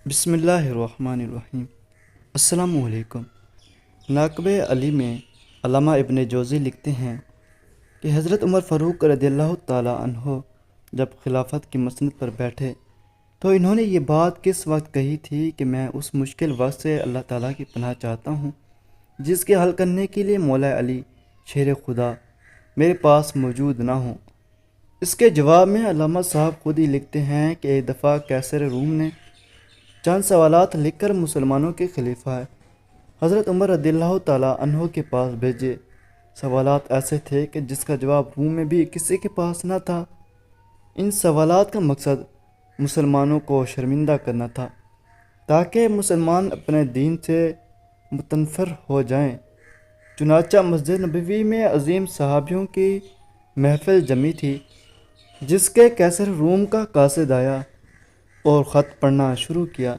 بسم اللہ الرحمن الرحیم۔ السلام علیکم۔ ناقب علی میں علامہ ابن جوزی لکھتے ہیں کہ حضرت عمر فاروق رضی اللہ تعالیٰ عنہ جب خلافت کی مسند پر بیٹھے تو انہوں نے یہ بات کس وقت کہی تھی کہ میں اس مشکل وقت سے اللہ تعالیٰ کی پناہ چاہتا ہوں جس کے حل کرنے کے لیے مولا علی شیر خدا میرے پاس موجود نہ ہوں۔ اس کے جواب میں علامہ صاحب خود ہی لکھتے ہیں کہ ایک دفعہ قیصر روم نے چند سوالات لکھ کر مسلمانوں کے خلیفہ حضرت عمر رضی اللہ تعالیٰ عنہ کے پاس بھیجے۔ سوالات ایسے تھے کہ جس کا جواب روم میں بھی کسی کے پاس نہ تھا۔ ان سوالات کا مقصد مسلمانوں کو شرمندہ کرنا تھا تاکہ مسلمان اپنے دین سے متنفر ہو جائیں۔ چنانچہ مسجد نبوی میں عظیم صحابیوں کی محفل جمی تھی جس کے قیصر روم کا قاصد آیا اور خط پڑھنا شروع کیا۔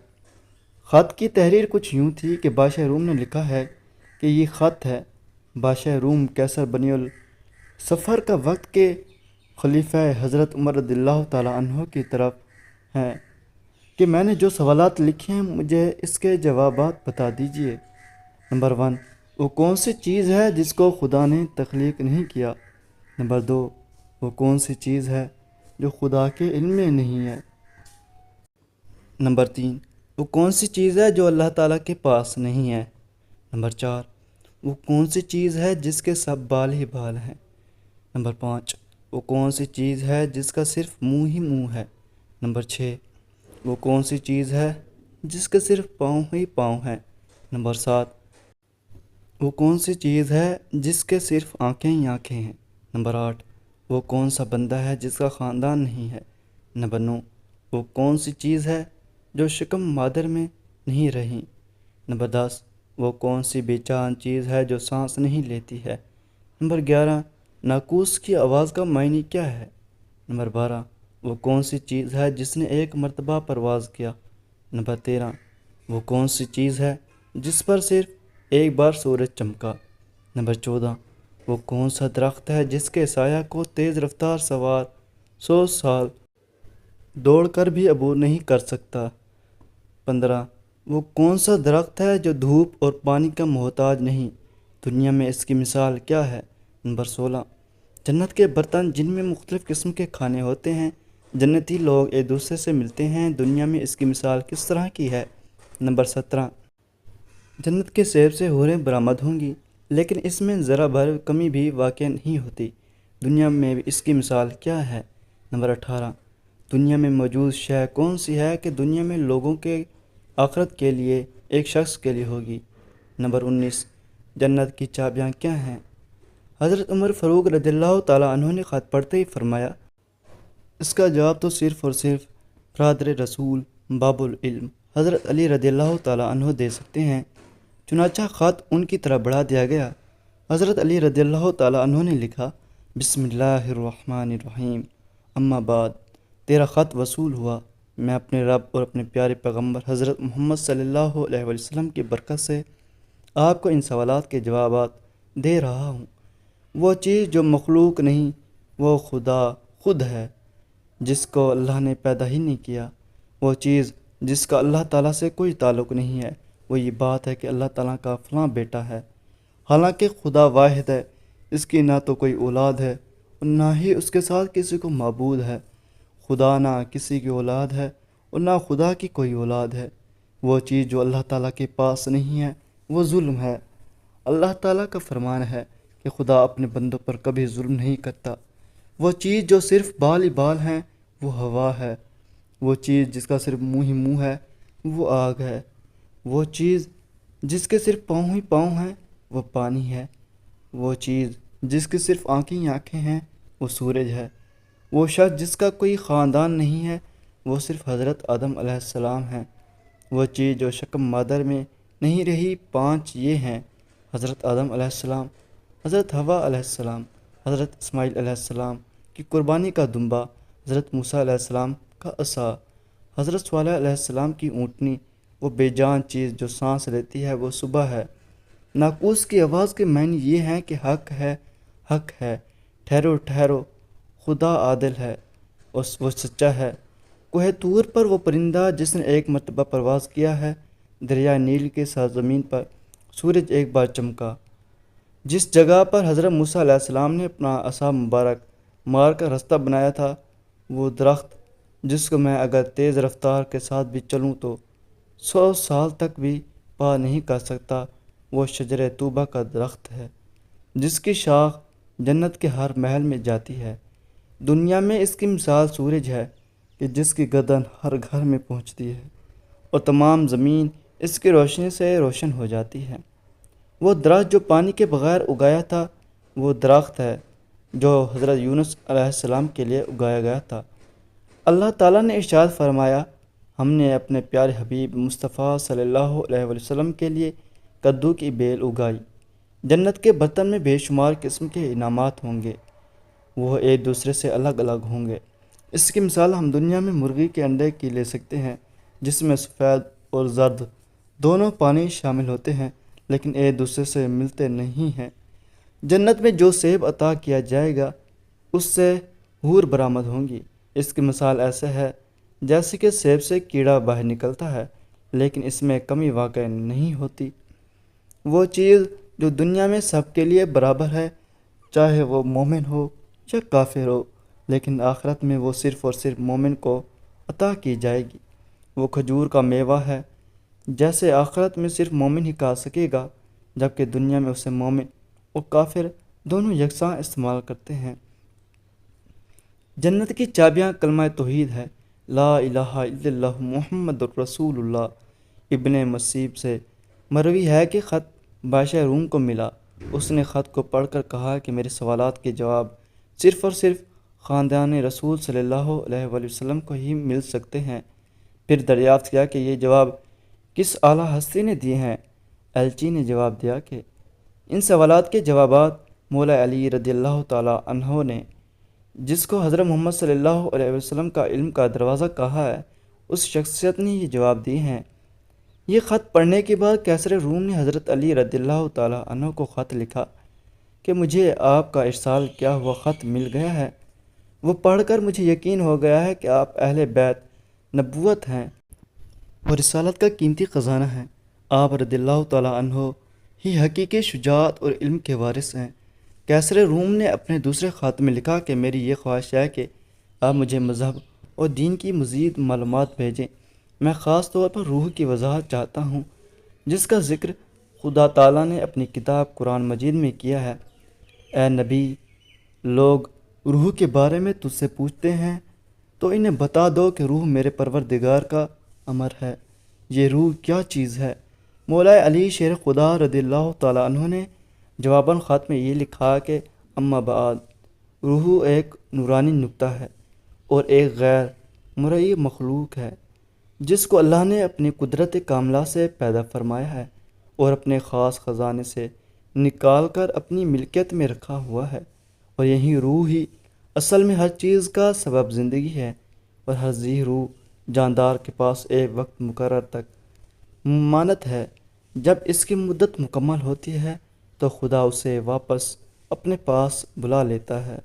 خط کی تحریر کچھ یوں تھی کہ بادشاہ روم نے لکھا ہے کہ یہ خط ہے بادشاہ روم قیصر بنی الصفر کا وقت کے خلیفہ حضرت عمر رضی اللہ تعالیٰ عنہ کی طرف ہیں کہ میں نے جو سوالات لکھے ہیں مجھے اس کے جوابات بتا دیجیے۔ نمبر 1، وہ کون سی چیز ہے جس کو خدا نے تخلیق نہیں کیا؟ نمبر 2، وہ کون سی چیز ہے جو خدا کے علم میں نہیں ہے؟ نمبر 3، وہ کون سی چیز ہے جو اللہ تعالیٰ کے پاس نہیں ہے؟ نمبر 4، وہ کون سی چیز ہے جس کے سب بال ہی بال ہیں؟ نمبر 5، وہ کون سی چیز ہے جس کا صرف منہ ہی منہ ہے؟ نمبر 6، وہ کون سی چیز ہے جس کے صرف پاؤں ہی پاؤں ہیں؟ نمبر 7، وہ کون سی چیز ہے جس کے صرف آنکھیں ہی آنکھیں ہیں؟ نمبر 8، وہ کون سا بندہ ہے جس کا خاندان نہیں ہے؟ نمبر 9، وہ کون سی چیز ہے جو شکم مادر میں نہیں رہی؟ نمبر 10، وہ کون سی بے جان چیز ہے جو سانس نہیں لیتی ہے؟ نمبر 11، ناقوس کی آواز کا معنی کیا ہے؟ نمبر 12، وہ کون سی چیز ہے جس نے ایک مرتبہ پرواز کیا؟ نمبر 13، وہ کون سی چیز ہے جس پر صرف ایک بار سورج چمکا؟ نمبر 14، وہ کون سا درخت ہے جس کے سایہ کو تیز رفتار سوار 100 سال دوڑ کر بھی عبور نہیں کر سکتا؟ 15، وہ کون سا درخت ہے جو دھوپ اور پانی کا محتاج نہیں؟ دنیا میں اس کی مثال کیا ہے؟ نمبر 16، جنت کے برتن جن میں مختلف قسم کے کھانے ہوتے ہیں، جنتی لوگ ایک دوسرے سے ملتے ہیں، دنیا میں اس کی مثال کس طرح کی ہے؟ نمبر 17، جنت کے سیب سے حوریں برآمد ہوں گی لیکن اس میں ذرا بھر کمی بھی واقع نہیں ہوتی، دنیا میں اس کی مثال کیا ہے؟ نمبر 18، دنیا میں موجود شے کون سی ہے کہ دنیا میں لوگوں کے آخرت کے لیے ایک شخص کے لیے ہوگی؟ نمبر 19، جنت کی چابیاں کیا ہیں؟ حضرت عمر فاروق رضی اللہ تعالیٰ عنہ نے خط پڑھتے ہی فرمایا، اس کا جواب تو صرف اور صرف برادر رسول باب العلم حضرت علی رضی اللہ تعالیٰ عنہ دے سکتے ہیں۔ چنانچہ خط ان کی طرف بڑھا دیا گیا۔ حضرت علی رضی اللہ تعالیٰ عنہ نے لکھا، بسم اللہ الرحمن الرحیم، اما بعد، تیرا خط وصول ہوا۔ میں اپنے رب اور اپنے پیارے پیغمبر حضرت محمد صلی اللہ علیہ وسلم کی برکت سے آپ کو ان سوالات کے جوابات دے رہا ہوں۔ وہ چیز جو مخلوق نہیں وہ خدا خود ہے جس کو اللہ نے پیدا ہی نہیں کیا۔ وہ چیز جس کا اللہ تعالیٰ سے کوئی تعلق نہیں ہے وہ یہ بات ہے کہ اللہ تعالیٰ کا فلاں بیٹا ہے، حالانکہ خدا واحد ہے، اس کی نہ تو کوئی اولاد ہے اور نہ ہی اس کے ساتھ کسی کو معبود ہے۔ خدا نہ کسی کی اولاد ہے اور نہ خدا کی کوئی اولاد ہے۔ وہ چیز جو اللہ تعالیٰ کے پاس نہیں ہے وہ ظلم ہے۔ اللہ تعالیٰ کا فرمان ہے کہ خدا اپنے بندوں پر کبھی ظلم نہیں کرتا۔ وہ چیز جو صرف بال ہی بال ہیں وہ ہوا ہے۔ وہ چیز جس کا صرف منہ ہی منہ ہے وہ آگ ہے۔ وہ چیز جس کے صرف پاؤں ہی پاؤں ہیں وہ پانی ہے۔ وہ چیز جس کی صرف آنکھیں ہی آنکھیں ہیں وہ سورج ہے۔ وہ شخص جس کا کوئی خاندان نہیں ہے وہ صرف حضرت آدم علیہ السلام ہیں۔ وہ چیز جو شکم مادر میں نہیں رہی 5 یہ ہیں: حضرت آدم علیہ السلام، حضرت حوا علیہ السلام، حضرت اسماعیل علیہ السلام کی قربانی کا دمبا، حضرت موسیٰ علیہ السلام کا عصا، حضرت صالح علیہ السلام کی اونٹنی۔ وہ بے جان چیز جو سانس لیتی ہے وہ صبح ہے۔ ناقوس کی آواز کے معنی یہ ہیں کہ حق ہے، حق ہے، ٹھہرو ٹھہرو، خدا عادل ہے، وہ سچا ہے، کوہ طور پر وہ پرندہ جس نے ایک مرتبہ پرواز کیا ہے، دریائے نیل کے سرزمین پر سورج ایک بار چمکا۔ جس جگہ پر حضرت موسیٰ علیہ السلام نے اپنا عصا مبارک مار کر رستہ بنایا تھا، وہ درخت جس کو میں اگر تیز رفتار کے ساتھ بھی چلوں تو 100 سال تک بھی پار نہیں کر سکتا، وہ شجر طوبہ کا درخت ہے جس کی شاخ جنت کے ہر محل میں جاتی ہے۔ دنیا میں اس کی مثال سورج ہے کہ جس کی گردن ہر گھر میں پہنچتی ہے اور تمام زمین اس کی روشنی سے روشن ہو جاتی ہے۔ وہ درخت جو پانی کے بغیر اگایا تھا، وہ درخت ہے جو حضرت یونس علیہ السلام کے لیے اگایا گیا تھا۔ اللہ تعالیٰ نے ارشاد فرمایا، ہم نے اپنے پیارے حبیب مصطفیٰ صلی اللہ علیہ وسلم کے لیے کدو کی بیل اگائی۔ جنت کے برتن میں بے شمار قسم کے انعامات ہوں گے، وہ ایک دوسرے سے الگ الگ ہوں گے۔ اس کی مثال ہم دنیا میں مرغی کے انڈے کی لے سکتے ہیں، جس میں سفید اور زرد دونوں پانی شامل ہوتے ہیں، لیکن ایک دوسرے سے ملتے نہیں ہیں۔ جنت میں جو سیب عطا کیا جائے گا اس سے حور برآمد ہوں گی۔ اس کی مثال ایسے ہے جیسے کہ سیب سے کیڑا باہر نکلتا ہے، لیکن اس میں کمی واقع نہیں ہوتی۔ وہ چیز جو دنیا میں سب کے لیے برابر ہے، چاہے وہ مومن ہو یا کافر ہو، لیکن آخرت میں وہ صرف اور صرف مومن کو عطا کی جائے گی۔ وہ کھجور کا میوہ ہے، جیسے آخرت میں صرف مومن ہی کھا سکے گا، جبکہ دنیا میں اسے مومن اور کافر دونوں یکساں استعمال کرتے ہیں۔ جنت کی چابیاں کلمہ توحید ہے، لا الہ الا اللہ محمد الرسول اللہ۔ ابن مسیب سے مروی ہے کہ خط بادشاہ روم کو ملا۔ اس نے خط کو پڑھ کر کہا کہ میرے سوالات کے جواب صرف اور صرف خاندان رسول صلی اللہ علیہ وآلہ وسلم کو ہی مل سکتے ہیں۔ پھر دریافت کیا کہ یہ جواب کس اعلیٰ ہستی نے دیے ہیں؟ ایلچی نے جواب دیا کہ ان سوالات کے جوابات مولا علی رضی اللہ تعالیٰ عنہ نے، جس کو حضرت محمد صلی اللہ علیہ وسلم کا علم کا دروازہ کہا ہے، اس شخصیت نے یہ جواب دیے ہیں۔ یہ خط پڑھنے کے بعد قیصر روم نے حضرت علی رضی اللہ تعالیٰ عنہ کو خط لکھا کہ مجھے آپ کا ارسال کیا ہوا خط مل گیا ہے۔ وہ پڑھ کر مجھے یقین ہو گیا ہے کہ آپ اہل بیت نبوت ہیں اور رسالت کا قیمتی خزانہ ہیں۔ آپ رضی اللہ تعالیٰ عنہ ہی حقیقی شجاعت اور علم کے وارث ہیں۔ قیصر روم نے اپنے دوسرے خط میں لکھا کہ میری یہ خواہش ہے کہ آپ مجھے مذہب اور دین کی مزید معلومات بھیجیں۔ میں خاص طور پر روح کی وضاحت چاہتا ہوں، جس کا ذکر خدا تعالیٰ نے اپنی کتاب قرآن مجید میں کیا ہے۔ اے نبی، لوگ روح کے بارے میں تجھ سے پوچھتے ہیں تو انہیں بتا دو کہ روح میرے پروردگار کا امر ہے۔ یہ روح کیا چیز ہے؟ مولا علی شیر خدا رضی اللہ تعالیٰ عنہ نے جواباً خط میں یہ لکھا کہ اما بعد، روح ایک نورانی نقطہ ہے اور ایک غیر مرئی مخلوق ہے جس کو اللہ نے اپنی قدرت کاملہ سے پیدا فرمایا ہے اور اپنے خاص خزانے سے نکال کر اپنی ملکیت میں رکھا ہوا ہے، اور یہی روح ہی اصل میں ہر چیز کا سبب زندگی ہے، اور ہر ذی روح جاندار کے پاس ایک وقت مقرر تک ممانت ہے۔ جب اس کی مدت مکمل ہوتی ہے تو خدا اسے واپس اپنے پاس بلا لیتا ہے۔